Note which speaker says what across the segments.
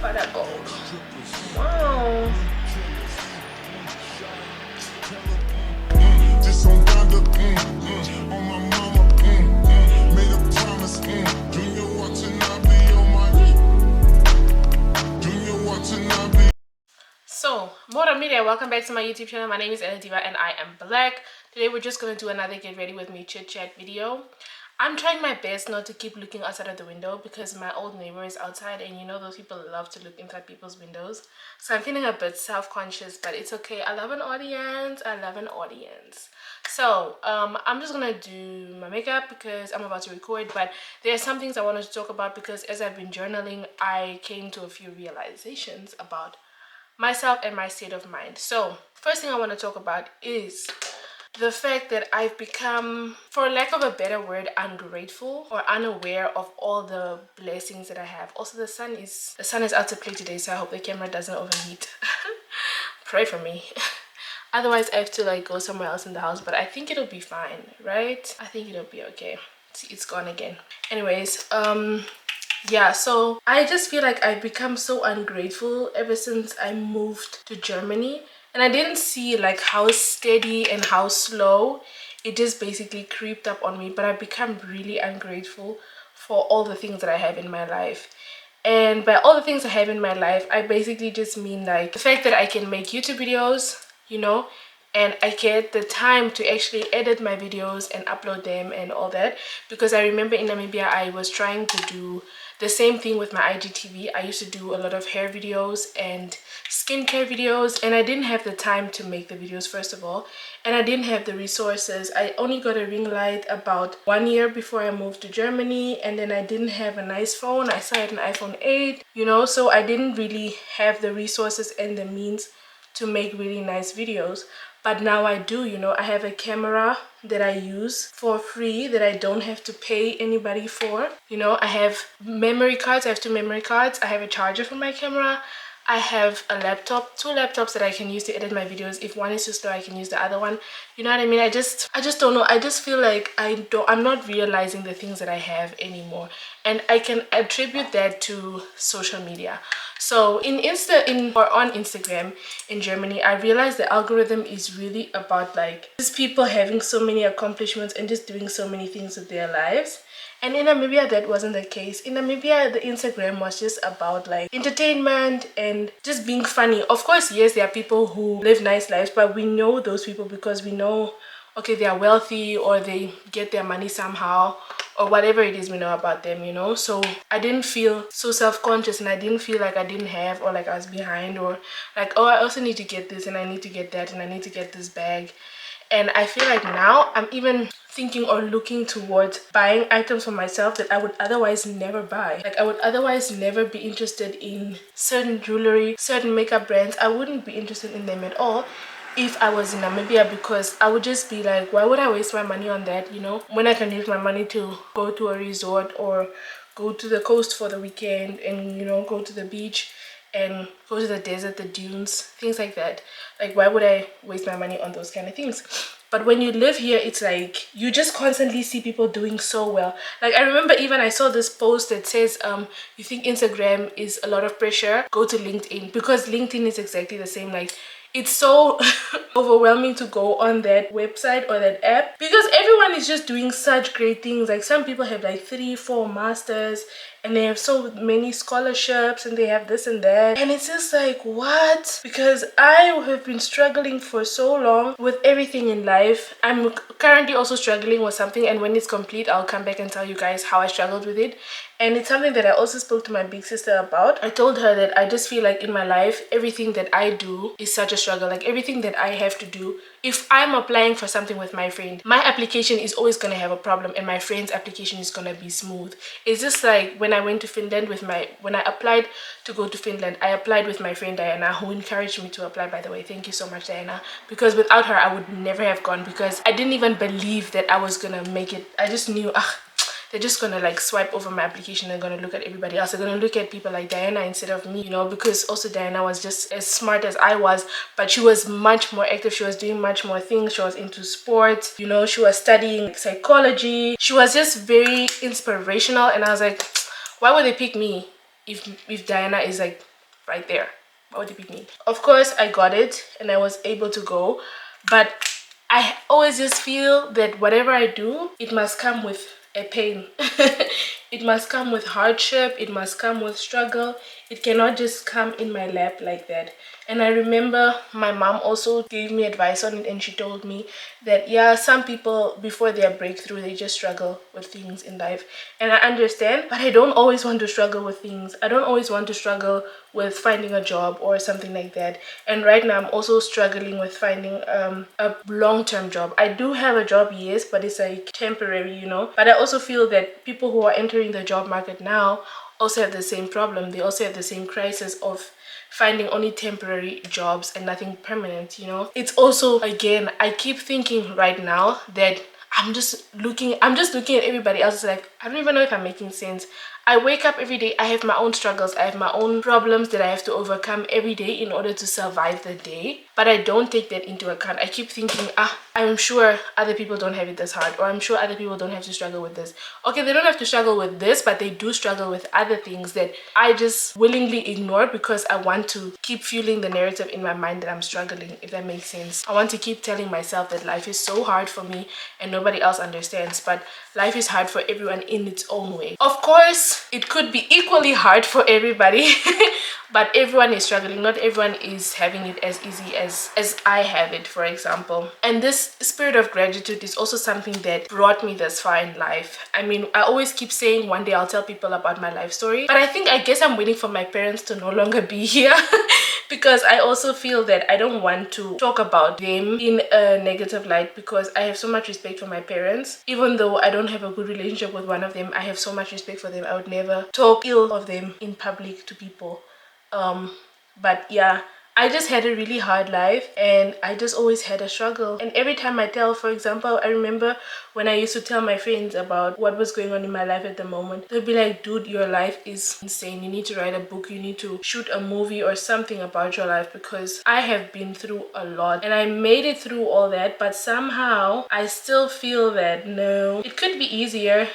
Speaker 1: Father gold. Wow.
Speaker 2: Just on God up, on my mama, made a promise, Junior watching, I'll be on my Junior watching, I'll be.
Speaker 1: So, Motor Media, welcome back to my YouTube channel. My name is Ann-Adeva and I am black. Today we're just going to do another get ready with me chit chat video. I'm trying my best not to keep looking outside of the window because my old neighbor is outside and you know those people love to look inside people's windows. So I'm feeling a bit self-conscious, but it's okay. I love an audience. I love an audience. So I'm just gonna do my makeup because I'm about to record, but there are some things I wanted to talk about because as I've been journaling, I came to a few realizations about myself and my state of mind. So first thing I want to talk about is the fact that I've become, for lack of a better word, ungrateful or unaware of all the blessings that I have. Also, the sun is out to play today, so I hope the camera doesn't overheat. Pray for me. Otherwise I have to like go somewhere else in the house, but I think it'll be fine, right? I think it'll be okay. See, it's gone again. Anyways, yeah, so I just feel like I've become so ungrateful ever since I moved to Germany, and I didn't see like how steady and how slow it just basically creeped up on me, but I've become really ungrateful for all the things that I have in my life. And by all the things I have in my life, I basically just mean like the fact that I can make YouTube videos, you know, and I get the time to actually edit my videos and upload them and all that. Because I remember in Namibia I was trying to do the same thing with my IGTV. I used to do a lot of hair videos and skincare videos, and I didn't have the time to make the videos, first of all, and I didn't have the resources. I only got a ring light about 1 year before I moved to Germany, and then I didn't have a nice phone. I still had an iPhone 8, you know, so I didn't really have the resources and the means to make really nice videos. But now I do, you know. I have a camera that I use for free that I don't have to pay anybody for, you know. I have memory cards. I have 2 memory cards. I have a charger for my camera. I have a laptop, 2 laptops that I can use to edit my videos. If one is too slow, I can use the other one. You know what I mean? I just don't know. I just feel like I'm not realizing the things that I have anymore, and I can attribute that to social media. So on Instagram in Germany, I realized the algorithm is really about like just people having so many accomplishments and just doing so many things with their lives. And in Namibia, that wasn't the case. In Namibia, the Instagram was just about like entertainment and just being funny. Of course, yes, there are people who live nice lives, but we know those people because we know, okay, they are wealthy or they get their money somehow or whatever it is we know about them, you know. So I didn't feel so self-conscious, and I didn't feel like I didn't have or like I was behind or like, oh, I also need to get this and I need to get that and I need to get this bag. And I feel like now I'm even thinking or looking towards buying items for myself that I would otherwise never buy. Like I would otherwise never be interested in certain jewelry, certain makeup brands. I wouldn't be interested in them at all if I was in Namibia, because I would just be like, why would I waste my money on that, you know, when I can use my money to go to a resort or go to the coast for the weekend and, you know, go to the beach and go to the desert, the dunes, things like that. Like, why would I waste my money on those kind of things? But when you live here, it's like you just constantly see people doing so well. Like I remember even I saw this post that says you think Instagram is a lot of pressure, go to LinkedIn, because LinkedIn is exactly the same. Like it's so overwhelming to go on that website or that app because everyone is just doing such great things. Like some people have like 3-4 masters and they have so many scholarships and they have this and that, and it's just like, what? Because I have been struggling for so long with everything in life. I'm currently also struggling with something, and when it's complete I'll come back and tell you guys how I struggled with it. And it's something that I also spoke to my big sister about. I told her that I just feel like in my life everything that I do is such a struggle. Like everything that I have to do, if I'm applying for something with my friend, my application is always going to have a problem and my friend's application is going to be smooth. It's just like when I went to Finland when I applied to go to Finland, I applied with my friend Diana, who encouraged me to apply, by the way. Thank you so much, Diana, because without her I would never have gone, because I didn't even believe that I was gonna make it. I just knew they're just gonna like swipe over my application. They're gonna look at everybody else. They're gonna look at people like Diana instead of me, you know, because also Diana was just as smart as I was, but she was much more active. She was doing much more things. She was into sports, you know, she was studying psychology. She was just very inspirational, and I was like, why would they pick me if Diana is like right there. What would it mean? Of course, I got it and I was able to go, but I always just feel that whatever I do, it must come with a pain. It must come with hardship. It must come with struggle. It cannot just come in my lap like that. And I remember my mom also gave me advice on it, and she told me that yeah, some people before their breakthrough, they just struggle with things in life. And I understand, but I don't always want to struggle with things. I don't always want to struggle with finding a job or something like that. And right now I'm also struggling with finding a long-term job. I do have a job, yes, but it's like temporary, you know. But I also feel that people who are entering the job market now also have the same problem. They also have the same crisis of finding only temporary jobs and nothing permanent, you know. It's also, again, I keep thinking right now that I'm just looking at everybody else like, I don't even know if I'm making sense. I wake up every day, I have my own struggles, I have my own problems that I have to overcome every day in order to survive the day. But I don't take that into account. I keep thinking, I'm sure other people don't have it this hard, or I'm sure other people don't have to struggle with this. Okay, they don't have to struggle with this, but they do struggle with other things that I just willingly ignore because I want to keep fueling the narrative in my mind that I'm struggling, if that makes sense. I want to keep telling myself that life is so hard for me and nobody else understands, but life is hard for everyone in its own way. Of course, it could be equally hard for everybody, but everyone is struggling. Not everyone is having it as easy as I have it, for example. And this spirit of gratitude is also something that brought me this far in life. I mean, I always keep saying one day I'll tell people about my life story, but I guess I'm waiting for my parents to no longer be here because I also feel that I don't want to talk about them in a negative light, because I have so much respect for my parents. Even though I don't have a good relationship with one of them, I have so much respect for them. I would never talk ill of them in public to people. But yeah, I just had a really hard life and I just always had a struggle. And every time I tell, for example, I remember when I used to tell my friends about what was going on in my life at the moment, they'd be like, dude, your life is insane. You need to write a book, you need to shoot a movie or something about your life, because I have been through a lot and I made it through all that, but somehow I still feel that no, it could be easier,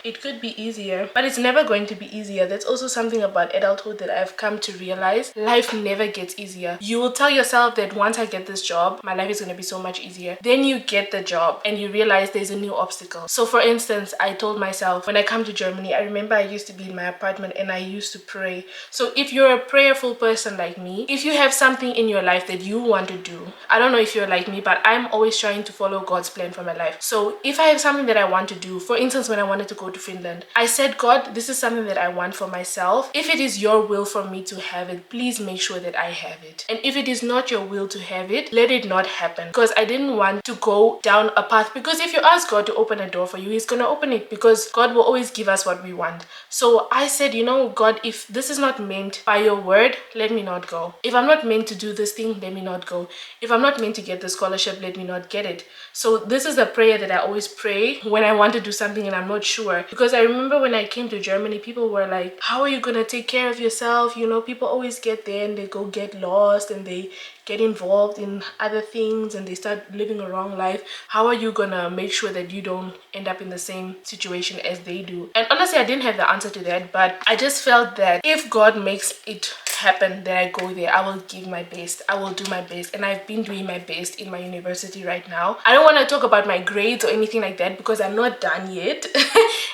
Speaker 1: but it's never going to be easier. That's also something about adulthood that I've come to realize. Life never gets easier. You will tell yourself that once I get this job, my life is going to be so much easier. Then you get the job and you realize there's a new obstacle. So for instance, I told myself when I come to Germany, I remember I used to be in my apartment and I used to pray. So if you're a prayerful person like me, if you have something in your life that you want to do, I don't know if you're like me, but I'm always trying to follow God's plan for my life. So if I have something that I want to do, for instance, when I wanted to go to Finland, I said, God, this is something that I want for myself. If it is your will for me to have it, please make sure that I have it. And if it is not your will to have it, let it not happen. Because I didn't want to go down a path, because if you ask God to open a door for you, he's gonna open it, because God will always give us what we want. So I said, you know, God, if this is not meant by your word, let me not go. If I'm not meant to do this thing, let me not go. If I'm not meant to get the scholarship, let me not get it. So this is a prayer that I always pray when I want to do something and I'm not sure. Because I remember when I came to Germany, people were like, how are you gonna take care of yourself? You know, people always get there and they go get lost and they get involved in other things and they start living a wrong life. How are you gonna make sure that you don't end up in the same situation as they do? And honestly, I didn't have the answer to that, but I just felt that if God makes it happen that I go there, I will give my best. I will do my best, and I've been doing my best in my university right now. I don't want to talk about my grades or anything like that because I'm not done yet.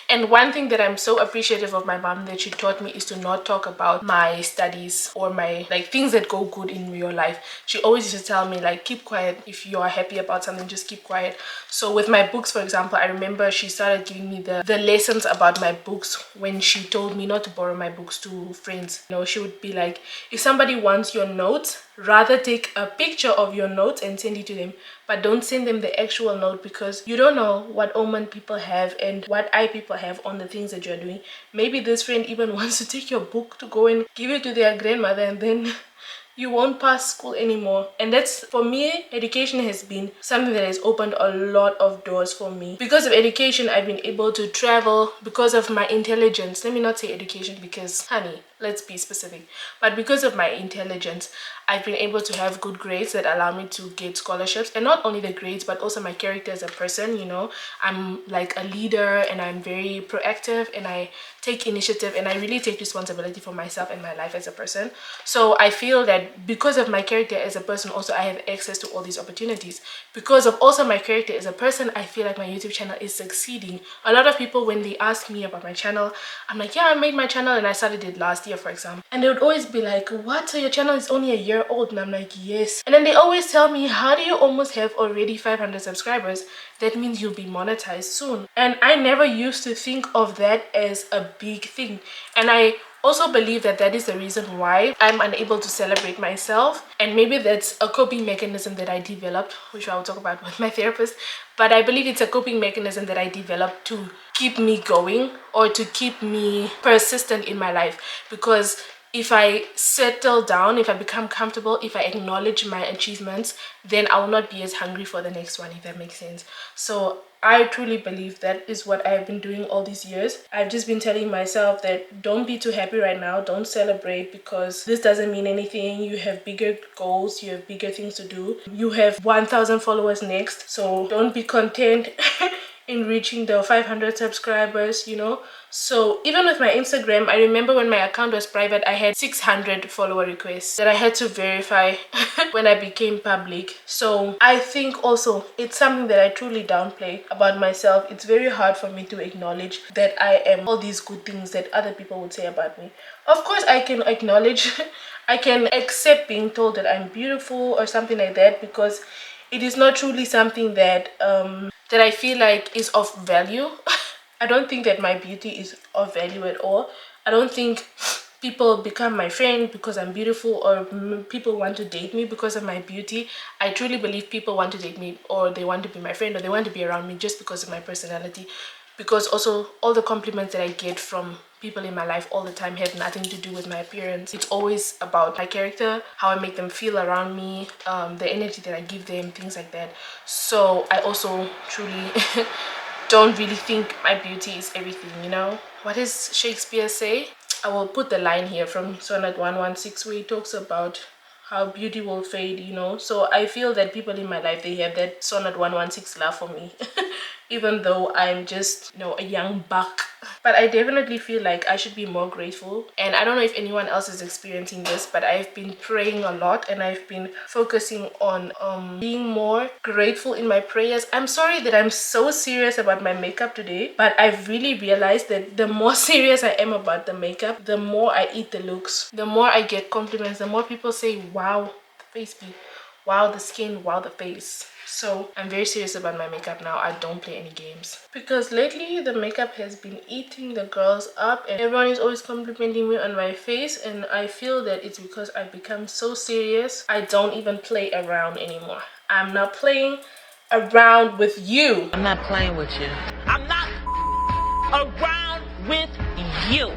Speaker 1: And one thing that I'm so appreciative of my mom that she taught me is to not talk about my studies or my things that go good in your life. She always used to tell me keep quiet. If you are happy about something, just keep quiet. So with my books, for example, I remember she started giving me the lessons about my books when she told me not to borrow my books to friends. You know, she would be like, if somebody wants your notes, rather take a picture of your notes and send it to them, but don't send them the actual note, because you don't know what Oman people have and what I people have on the things that you're doing. Maybe this friend even wants to take your book to go and give it to their grandmother, and then you won't pass school anymore. And that's, for me, education has been something that has opened a lot of doors for me. Because of education, I've been able to travel. Because of my intelligence, let me not say education, because honey, let's be specific. But because of my intelligence, I've been able to have good grades that allow me to get scholarships. And not only the grades, but also my character as a person. You know, I'm like a leader, and I'm very proactive, and I take initiative, and I really take responsibility for myself and my life as a person. So I feel that because of my character as a person, also I have access to all these opportunities. Because of also my character as a person, I feel like my YouTube channel is succeeding. A lot of people, when they ask me about my channel, I'm like, yeah, I made my channel and I started it last year, for example. And they would always be like, what? So your channel is only a year old? And I'm like, yes. And then they always tell me, how do you almost have already 500 subscribers? That means you'll be monetized soon. And I never used to think of that as a big thing. And I also believe that that is the reason why I'm unable to celebrate myself. And maybe that's a coping mechanism that I developed, which I will talk about with my therapist. But I believe it's a coping mechanism that I developed to keep me going, or to keep me persistent in my life. Because if I settle down, if I become comfortable, if I acknowledge my achievements, then I will not be as hungry for the next one, if that makes sense. So I truly believe that is what I've been doing all these years. I've just been telling myself that don't be too happy right now, don't celebrate, because this doesn't mean anything. You have bigger goals, you have bigger things to do. You have 1,000 followers next, so don't be content in reaching the 500 subscribers, you know. So even with my Instagram, I remember when my account was private, I had 600 follower requests that I had to verify when I became public. So I think also it's something that I truly downplay about myself. It's very hard for me to acknowledge that I am all these good things that other people would say about me. Of course, I can acknowledge, I can accept being told that I'm beautiful or something like that, because it is not truly something that that I feel like is of value. I don't think that my beauty is of value at all. I don't think people become my friend because I'm beautiful, or people want to date me because of my beauty. I truly believe people want to date me, or they want to be my friend, or they want to be around me just because of my personality. Because also all the compliments that I get from people in my life all the time have nothing to do with my appearance. It's always about my character, how I make them feel around me, the energy that I give them, things like that. So I also truly don't really think my beauty is everything, you know. What does Shakespeare say? I will put the line here from Sonnet 116, where he talks about how beauty will fade, you know. So I feel that people in my life, they have that Sonnet 116 love for me. Even though I'm just, you know, a young buck. But I definitely feel like I should be more grateful. And I don't know if anyone else is experiencing this, but I've been praying a lot, and I've been focusing on being more grateful in my prayers. I'm sorry that I'm so serious about my makeup today, but I've really realized that the more serious I am about the makeup, the more I eat the looks, the more I get compliments, the more people say, wow, the face be, wow, the skin, wow, the face. So I'm very serious about my makeup now. I don't play any games, because lately the makeup has been eating the girls up, and everyone is always complimenting me on my face, and I feel that it's because I've become so serious. I don't even play around anymore. I'm not playing around with you.
Speaker 3: I'm not playing with you. I'm not around with you.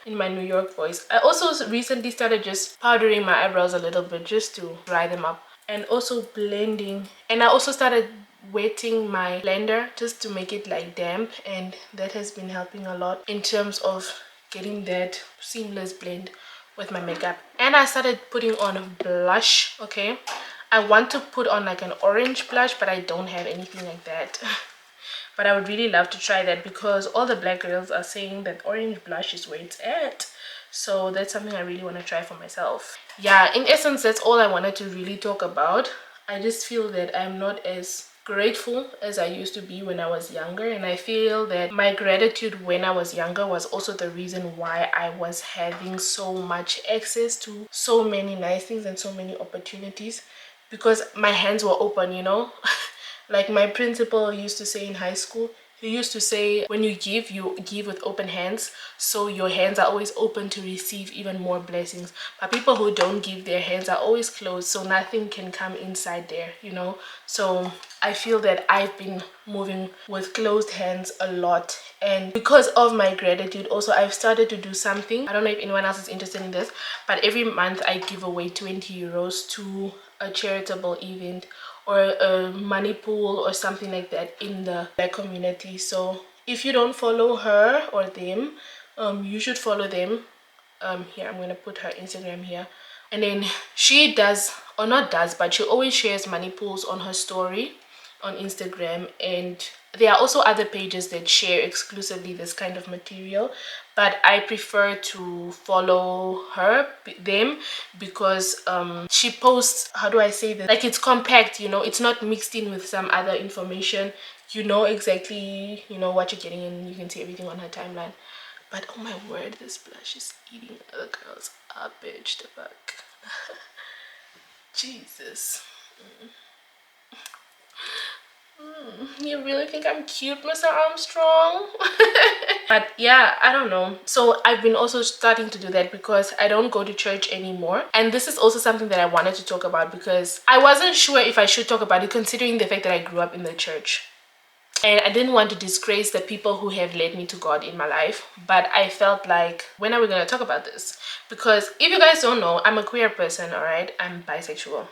Speaker 1: In my New York voice. I also recently started just powdering my eyebrows a little bit, just to dry them up, and also blending. And I also started wetting my blender just to make it like damp, and that has been helping a lot in terms of getting that seamless blend with my makeup. And I started putting on blush. Okay, I want to put on like an orange blush, but I don't have anything like that. But I would really love to try that, because all the black girls are saying that orange blush is where it's at. So that's something I really want to try for myself. Yeah, in essence, that's all I wanted to really talk about. I just feel that I'm not as grateful as I used to be when I was younger, and I feel that my gratitude when I was younger was also the reason why I was having so much access to so many nice things and so many opportunities, because my hands were open, you know. Like my principal used to say in high school, he used to say, when you give with open hands, so your hands are always open to receive even more blessings. But people who don't give, their hands are always closed, so nothing can come inside there, you know. So I feel that I've been moving with closed hands a lot, and because of my gratitude also, I've started to do something. I don't know if anyone else is interested in this, but every month I give away 20 euros to a charitable event, or a money pool or something like that in the black community. So if you don't follow her or them, you should follow them. Here, I'm going to put her Instagram here. And then she does, or not does, but she always shares money pools on her story on Instagram. And there are also other pages that share exclusively this kind of material, but I prefer to follow them, because she posts, how do I say that, like, it's compact, you know, it's not mixed in with some other information. You know exactly, you know what you're getting, and you can see everything on her timeline. But oh my word, this blush is eating other girls up, bitch. The fuck. Jesus. You really think I'm cute, Mr. Armstrong? But yeah, I don't know. So I've been also starting to do that because I don't go to church anymore. And this is also something that I wanted to talk about, because I wasn't sure if I should talk about it, considering the fact that I grew up in the church. And I didn't want to disgrace the people who have led me to God in my life. But I felt like, when are we going to talk about this? Because if you guys don't know, I'm a queer person, all right? I'm bisexual.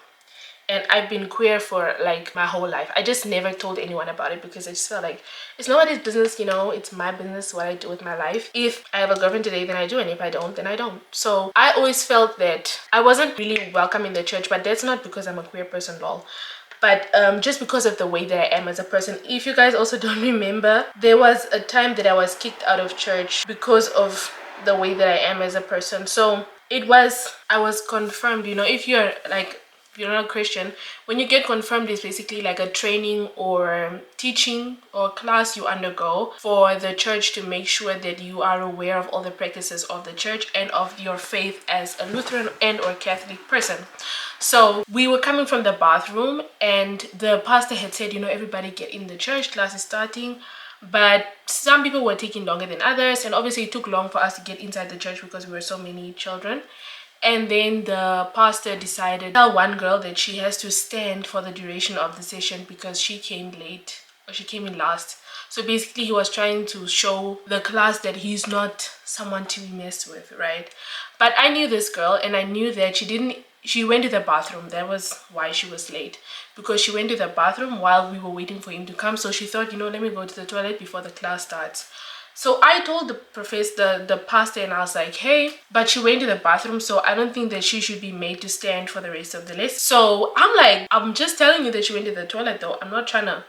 Speaker 1: And I've been queer for like my whole life. I just never told anyone about it because I just felt like it's nobody's business, you know, it's my business what I do with my life. If I have a girlfriend today, then I do, and if I don't, then I don't. So I always felt that I wasn't really welcome in the church, but that's not because I'm a queer person, lol. But just because of the way that I am as a person. If you guys also don't remember, there was a time that I was kicked out of church because of the way that I am as a person. So I was confirmed, you know, if you're like, if you're not a Christian, when you get confirmed, it's basically like a training or teaching or class you undergo for the church to make sure that you are aware of all the practices of the church and of your faith as a Lutheran and or Catholic person. So we were coming from the bathroom, and the pastor had said, you know, everybody get in the church, class is starting. But some people were taking longer than others, and obviously it took long for us to get inside the church because we were so many children. And then the pastor decided to tell one girl that she has to stand for the duration of the session because she came late, or she came in last. So basically he was trying to show the class that he's not someone to be messed with, right? But I knew this girl, and I knew that she went to the bathroom. That was why she was late, because she went to the bathroom while we were waiting for him to come. So she thought, you know, let me go to the toilet before the class starts. So I told the professor, the pastor, and I was like, hey, but she went to the bathroom, so I don't think that she should be made to stand for the rest of the lesson. So I'm like, I'm just telling you that she went to the toilet though. I'm not trying to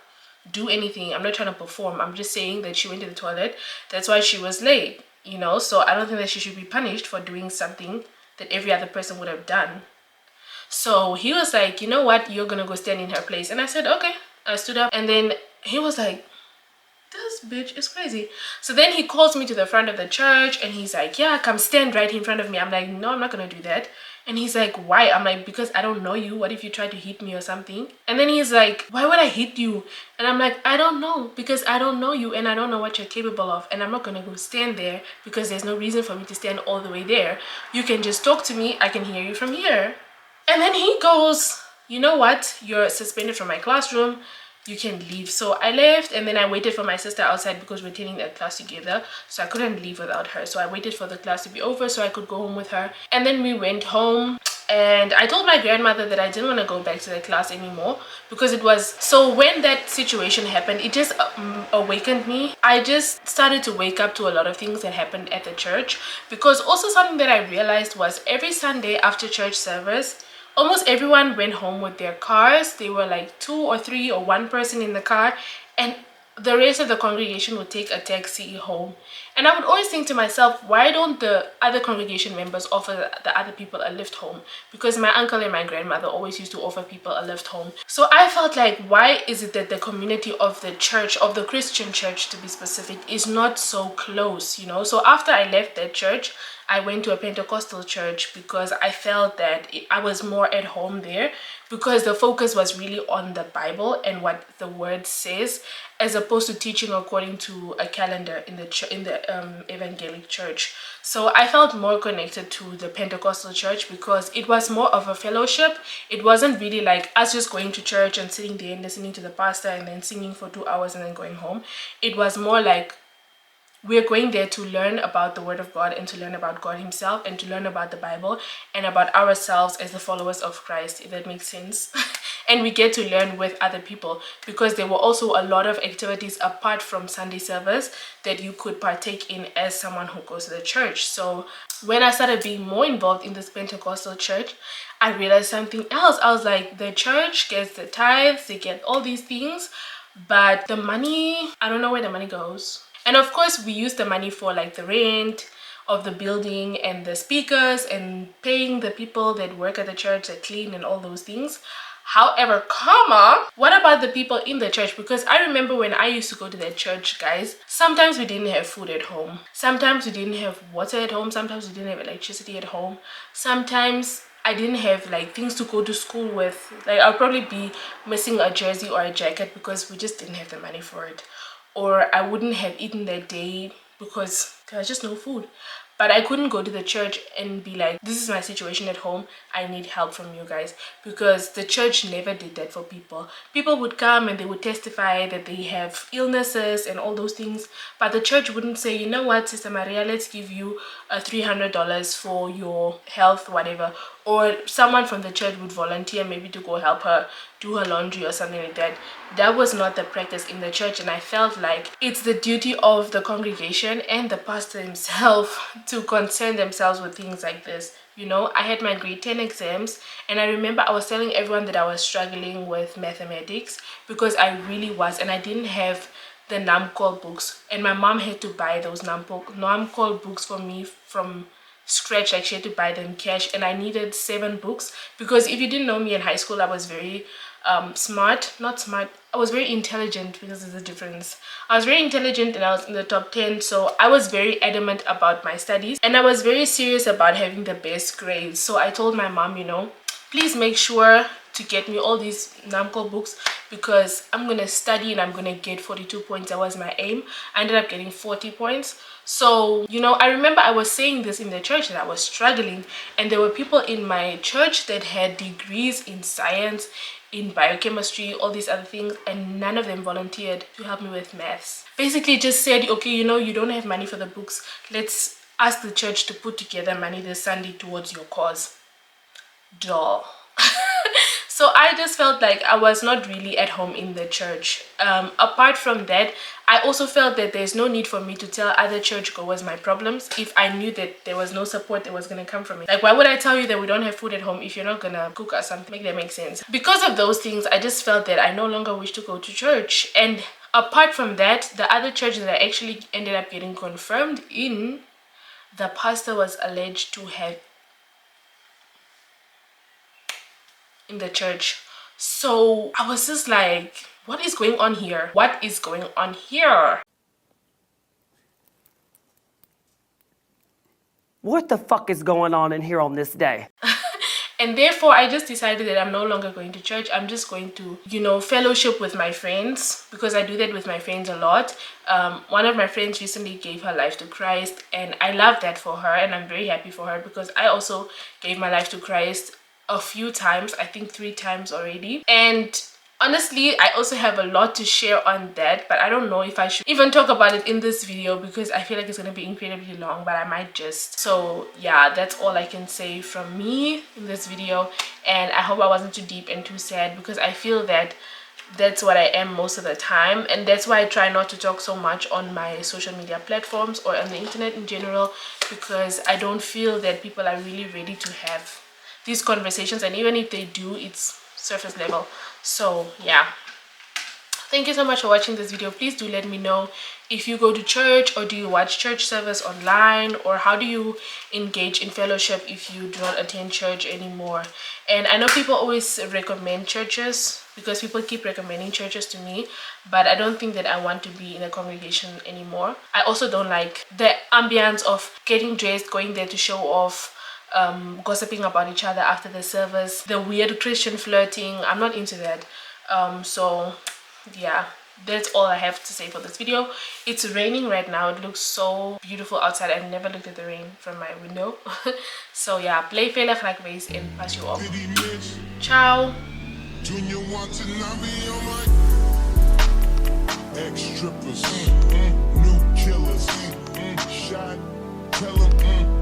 Speaker 1: do anything. I'm not trying to perform. I'm just saying that she went to the toilet. That's why she was late, you know? So I don't think that she should be punished for doing something that every other person would have done. So he was like, you know what? You're going to go stand in her place. And I said, okay. I stood up, and then he was like, this bitch is crazy. So then he calls me to the front of the church, and he's like, yeah, come stand right in front of me. I'm like, no, I'm not gonna do that. And he's like, why? I'm like, because I don't know you. What if you try to hit me or something? And then he's like, why would I hit you? And I'm like, I don't know, because I don't know you and I don't know what you're capable of, and I'm not gonna go stand there because there's no reason for me to stand all the way there. You can just talk to me. I can hear you from here. And then he goes, you know what? You're suspended from my classroom. You can leave. So I left, and then I waited for my sister outside because we're attending that class together, so I couldn't leave without her. So I waited for the class to be over so I could go home with her. And then we went home, and I told my grandmother that I didn't want to go back to the class anymore because it was so, when that situation happened, it just awakened me. I just started to wake up to a lot of things that happened at the church, because also something that I realized was every Sunday after church service, almost everyone went home with their cars. They were like 2 or 3 or 1 person in the car, and the rest of the congregation would take a taxi home. And I would always think to myself, why don't the other congregation members offer the other people a lift home? Because my uncle and my grandmother always used to offer people a lift home. So I felt like, why is it that the community of the church, of the Christian church to be specific, is not so close, you know? So after I left that church, I went to a Pentecostal church because I felt that I was more at home there, because the focus was really on the Bible and what the word says, as opposed to teaching according to a calendar in the evangelic church. So I felt more connected to the Pentecostal church because it was more of a fellowship. It wasn't really like us just going to church and sitting there and listening to the pastor and then singing for 2 hours and then going home. It was more like we're going there to learn about the Word of God and to learn about God Himself and to learn about the Bible and about ourselves as the followers of Christ, if that makes sense. And we get to learn with other people, because there were also a lot of activities apart from Sunday service that you could partake in as someone who goes to the church. So when I started being more involved in this Pentecostal church, I realized something else. I was like, the church gets the tithes, they get all these things, but the money, I don't know where the money goes. And of course, we use the money for like the rent of the building and the speakers and paying the people that work at the church, that clean and all those things. However, what about the people in the church? Because I remember when I used to go to that church, guys, sometimes we didn't have food at home. Sometimes we didn't have water at home. Sometimes we didn't have electricity at home. Sometimes I didn't have like things to go to school with. Like, I'll probably be missing a jersey or a jacket because we just didn't have the money for it. Or I wouldn't have eaten that day because there was just no food. But I couldn't go to the church and be like, this is my situation at home, I need help from you guys, because the church never did that for people. People would come and they would testify that they have illnesses and all those things, but the church wouldn't say, you know what, Sister Maria, let's give you $300 for your health, whatever. Or someone from the church would volunteer maybe to go help her do her laundry or something like that. That was not the practice in the church, and I felt like it's the duty of the congregation and the pastor himself to concern themselves with things like this. You know, I had my grade 10 exams, and I remember I was telling everyone that I was struggling with mathematics because I really was, and I didn't have the NumCal books, and my mom had to buy those NumCal books for me from scratch. Like, she had to buy them cash, and I needed 7 books because if you didn't know me in high school, I was very I was very intelligent, because there's a difference. I was very intelligent and I was in the top 10, so I was very adamant about my studies and I was very serious about having the best grades. So I told my mom, you know, please make sure to get me all these NumCal books because I'm gonna study and I'm gonna get 42 points. That was my aim. I ended up getting 40 points. So, you know, I remember I was saying this in the church that I was struggling, and there were people in my church that had degrees in science, in biochemistry, all these other things, and none of them volunteered to help me with maths. Basically just said, okay, you know, you don't have money for the books, let's ask the church to put together money this Sunday towards your cause. Duh. So I just felt like I was not really at home in the church. Apart from that, I also felt that there's no need for me to tell other churchgoers my problems if I knew that there was no support that was going to come from it. Like, why would I tell you that we don't have food at home if you're not going to cook or something? Make that make sense. Because of those things, I just felt that I no longer wish to go to church. And apart from that, the other church that I actually ended up getting confirmed in, the pastor was alleged to have in the church. So I was just like, what is going on here? What is going on here?
Speaker 3: What the fuck is going on in here on this day?
Speaker 1: And therefore, I just decided that I'm no longer going to church. I'm just going to, you know, fellowship with my friends, because I do that with my friends a lot. One of my friends recently gave her life to Christ, and I love that for her, and I'm very happy for her because I also gave my life to Christ a few times, I think 3 times already. And honestly, I also have a lot to share on that, but I don't know if I should even talk about it in this video because I feel like it's going to be incredibly long, but I might just. So yeah, that's all I can say from me in this video, and I hope I wasn't too deep and too sad, because I feel that that's what I am most of the time, and that's why I try not to talk so much on my social media platforms or on the internet in general, because I don't feel that people are really ready to have these conversations, and even if they do, it's surface level. So yeah, thank you so much for watching this video. Please do let me know if you go to church, or do you watch church service online, or how do you engage in fellowship if you do not attend church anymore. And I know people always recommend churches because people keep recommending churches to me, but I don't think that I want to be in a congregation anymore. I also don't like the ambience of getting dressed, going there to show off, gossiping about each other after the service, the weird Christian flirting. I'm not into that. So yeah, that's all I have to say for this video. It's raining right now. It looks so beautiful outside. I've never looked at the rain from my window. So yeah, bly veilig raak wees en pas jou op. Ciao.
Speaker 2: Junior watching, I'll be on my ex-strippers, new killers. Shot, tell 'em,